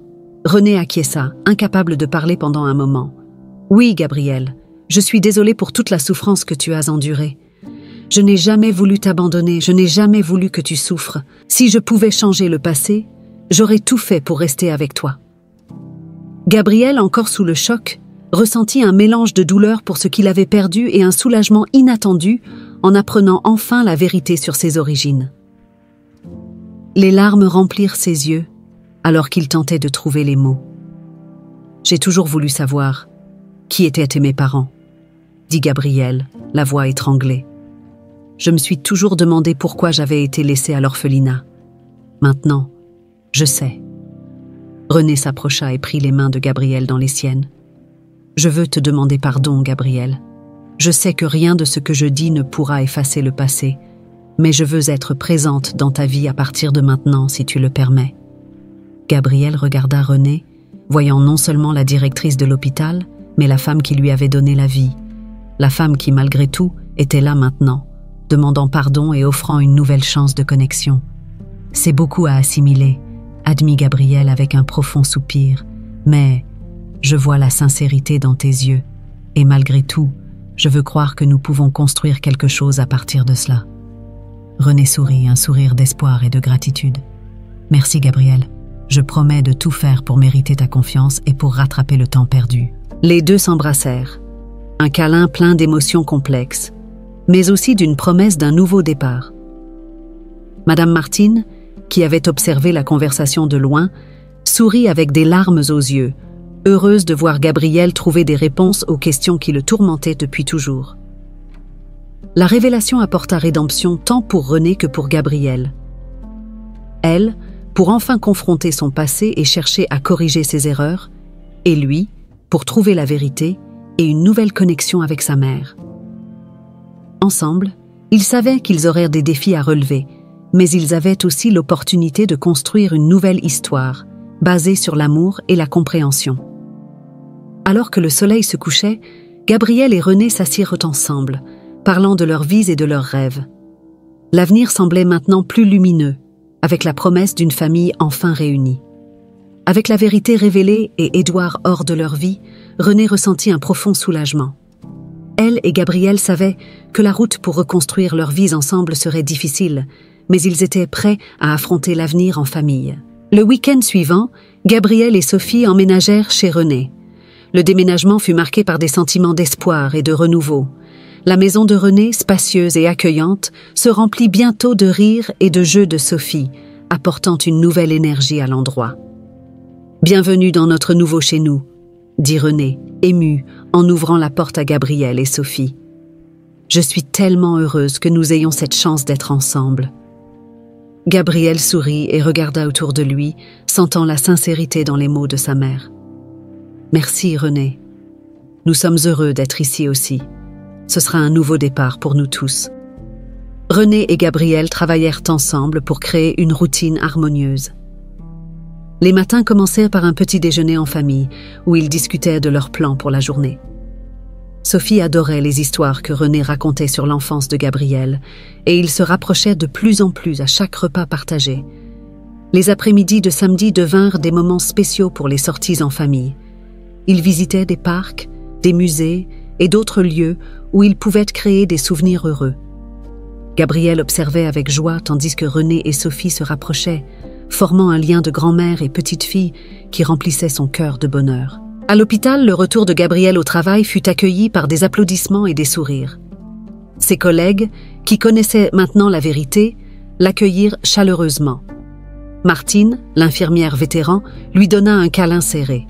René acquiesça, incapable de parler pendant un moment. « Oui, Gabriel, je suis désolée pour toute la souffrance que tu as endurée. Je n'ai jamais voulu t'abandonner, je n'ai jamais voulu que tu souffres. Si je pouvais changer le passé, j'aurais tout fait pour rester avec toi. » Gabriel, encore sous le choc, ressentit un mélange de douleur pour ce qu'il avait perdu et un soulagement inattendu en apprenant enfin la vérité sur ses origines. Les larmes remplirent ses yeux alors qu'il tentait de trouver les mots. J'ai toujours voulu savoir qui étaient mes parents, dit Gabriel, la voix étranglée. Je me suis toujours demandé pourquoi j'avais été laissée à l'orphelinat. Maintenant, je sais. René s'approcha et prit les mains de Gabriel dans les siennes. Je veux te demander pardon, Gabriel. Je sais que rien de ce que je dis ne pourra effacer le passé, mais je veux être présente dans ta vie à partir de maintenant, si tu le permets. Gabriel regarda René, voyant non seulement la directrice de l'hôpital, mais la femme qui lui avait donné la vie. La femme qui, malgré tout, était là maintenant, demandant pardon et offrant une nouvelle chance de connexion. C'est beaucoup à assimiler, admit Gabriel avec un profond soupir, mais je vois la sincérité dans tes yeux, et malgré tout, je veux croire que nous pouvons construire quelque chose à partir de cela. René sourit, un sourire d'espoir et de gratitude. Merci Gabriel, je promets de tout faire pour mériter ta confiance et pour rattraper le temps perdu. Les deux s'embrassèrent, un câlin plein d'émotions complexes, mais aussi d'une promesse d'un nouveau départ. Madame Martine, qui avait observé la conversation de loin, sourit avec des larmes aux yeux, heureuse de voir Gabriel trouver des réponses aux questions qui le tourmentaient depuis toujours. La révélation apporta rédemption tant pour René que pour Gabriel. Elle, pour enfin confronter son passé et chercher à corriger ses erreurs, et lui, pour trouver la vérité et une nouvelle connexion avec sa mère. Ensemble, ils savaient qu'ils auraient des défis à relever, mais ils avaient aussi l'opportunité de construire une nouvelle histoire, basée sur l'amour et la compréhension. Alors que le soleil se couchait, Gabriel et René s'assirent ensemble, parlant de leurs vies et de leurs rêves. L'avenir semblait maintenant plus lumineux, avec la promesse d'une famille enfin réunie. Avec la vérité révélée et Édouard hors de leur vie, René ressentit un profond soulagement. Elle et Gabriel savaient que la route pour reconstruire leurs vies ensemble serait difficile, mais ils étaient prêts à affronter l'avenir en famille. Le week-end suivant, Gabriel et Sophie emménagèrent chez René. Le déménagement fut marqué par des sentiments d'espoir et de renouveau. La maison de René, spacieuse et accueillante, se remplit bientôt de rires et de jeux de Sophie, apportant une nouvelle énergie à l'endroit. « Bienvenue dans notre nouveau chez nous », dit René, ému, en ouvrant la porte à Gabriel et Sophie. « Je suis tellement heureuse que nous ayons cette chance d'être ensemble. » Gabriel sourit et regarda autour de lui, sentant la sincérité dans les mots de sa mère. « Merci, René. Nous sommes heureux d'être ici aussi. Ce sera un nouveau départ pour nous tous. » René et Gabriel travaillèrent ensemble pour créer une routine harmonieuse. Les matins commençaient par un petit déjeuner en famille, où ils discutaient de leurs plans pour la journée. Sophie adorait les histoires que René racontait sur l'enfance de Gabriel, et ils se rapprochaient de plus en plus à chaque repas partagé. Les après-midi de samedi devinrent des moments spéciaux pour les sorties en famille. Ils visitaient des parcs, des musées et d'autres lieux où ils pouvaient créer des souvenirs heureux. Gabriel observait avec joie tandis que René et Sophie se rapprochaient, formant un lien de grand-mère et petite-fille qui remplissait son cœur de bonheur. À l'hôpital, le retour de Gabriel au travail fut accueilli par des applaudissements et des sourires. Ses collègues, qui connaissaient maintenant la vérité, l'accueillirent chaleureusement. Martine, l'infirmière vétéran, lui donna un câlin serré.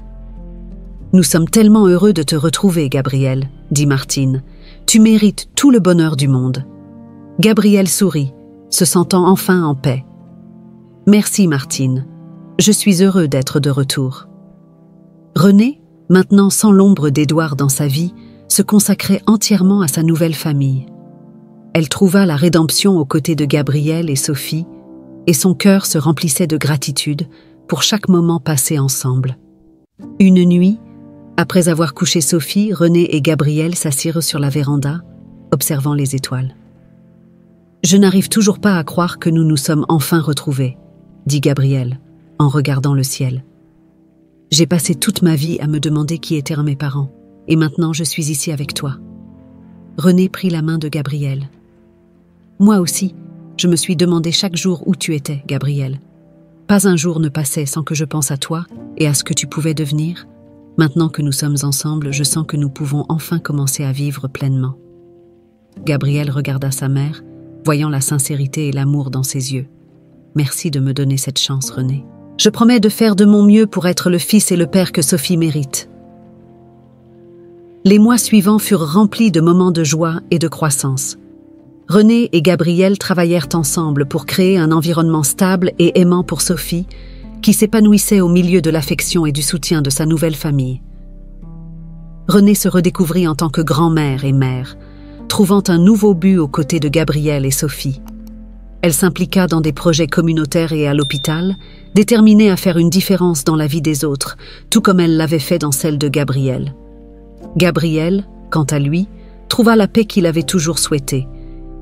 « Nous sommes tellement heureux de te retrouver, Gabriel, » dit Martine. « Tu mérites tout le bonheur du monde. » Gabriel sourit, se sentant enfin en paix. « Merci, Martine. Je suis heureux d'être de retour. » René, maintenant sans l'ombre d'Édouard dans sa vie, se consacrait entièrement à sa nouvelle famille. Elle trouva la rédemption aux côtés de Gabriel et Sophie, et son cœur se remplissait de gratitude pour chaque moment passé ensemble. Une nuit, après avoir couché Sophie, René et Gabriel s'assirent sur la véranda, observant les étoiles. « Je n'arrive toujours pas à croire que nous nous sommes enfin retrouvés, » dit Gabriel, en regardant le ciel. « J'ai passé toute ma vie à me demander qui étaient mes parents, et maintenant je suis ici avec toi. » René prit la main de Gabriel. « Moi aussi, je me suis demandé chaque jour où tu étais, Gabriel. Pas un jour ne passait sans que je pense à toi et à ce que tu pouvais devenir. Maintenant que nous sommes ensemble, je sens que nous pouvons enfin commencer à vivre pleinement. » Gabriel regarda sa mère, voyant la sincérité et l'amour dans ses yeux. « Merci de me donner cette chance, René. Je promets de faire de mon mieux pour être le fils et le père que Sophie mérite. » Les mois suivants furent remplis de moments de joie et de croissance. René et Gabriel travaillèrent ensemble pour créer un environnement stable et aimant pour Sophie, qui s'épanouissait au milieu de l'affection et du soutien de sa nouvelle famille. René se redécouvrit en tant que grand-mère et mère, trouvant un nouveau but aux côtés de Gabriel et Sophie. Elle s'impliqua dans des projets communautaires et à l'hôpital, déterminée à faire une différence dans la vie des autres, tout comme elle l'avait fait dans celle de Gabriel. Gabriel, quant à lui, trouva la paix qu'il avait toujours souhaitée.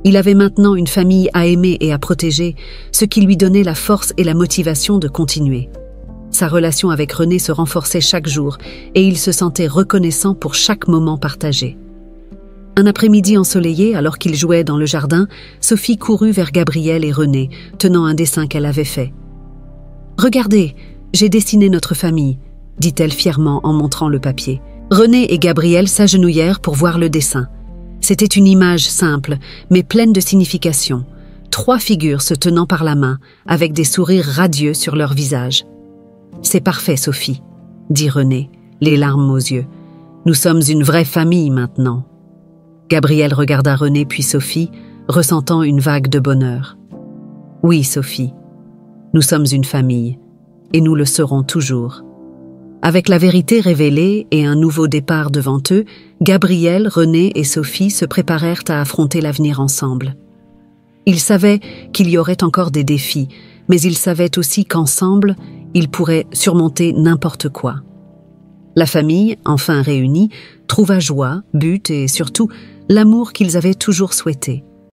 Il avait maintenant une famille à aimer et à protéger, ce qui lui donnait la force et la motivation de continuer. Sa relation avec René se renforçait chaque jour et il se sentait reconnaissant pour chaque moment partagé. Un après-midi ensoleillé, alors qu'ils jouaient dans le jardin, Sophie courut vers Gabriel et René, tenant un dessin qu'elle avait fait. « Regardez, j'ai dessiné notre famille », dit-elle fièrement en montrant le papier. René et Gabriel s'agenouillèrent pour voir le dessin. C'était une image simple, mais pleine de signification. 3 figures se tenant par la main, avec des sourires radieux sur leurs visages. « C'est parfait, Sophie, » dit René, les larmes aux yeux. « Nous sommes une vraie famille maintenant. » Gabriel regarda René puis Sophie, ressentant une vague de bonheur. « Oui, Sophie, nous sommes une famille, et nous le serons toujours. » Avec la vérité révélée et un nouveau départ devant eux, Gabriel, René et Sophie se préparèrent à affronter l'avenir ensemble. Ils savaient qu'il y aurait encore des défis, mais ils savaient aussi qu'ensemble, ils pourraient surmonter n'importe quoi. La famille, enfin réunie, trouva joie, but et surtout l'amour qu'ils avaient toujours souhaité.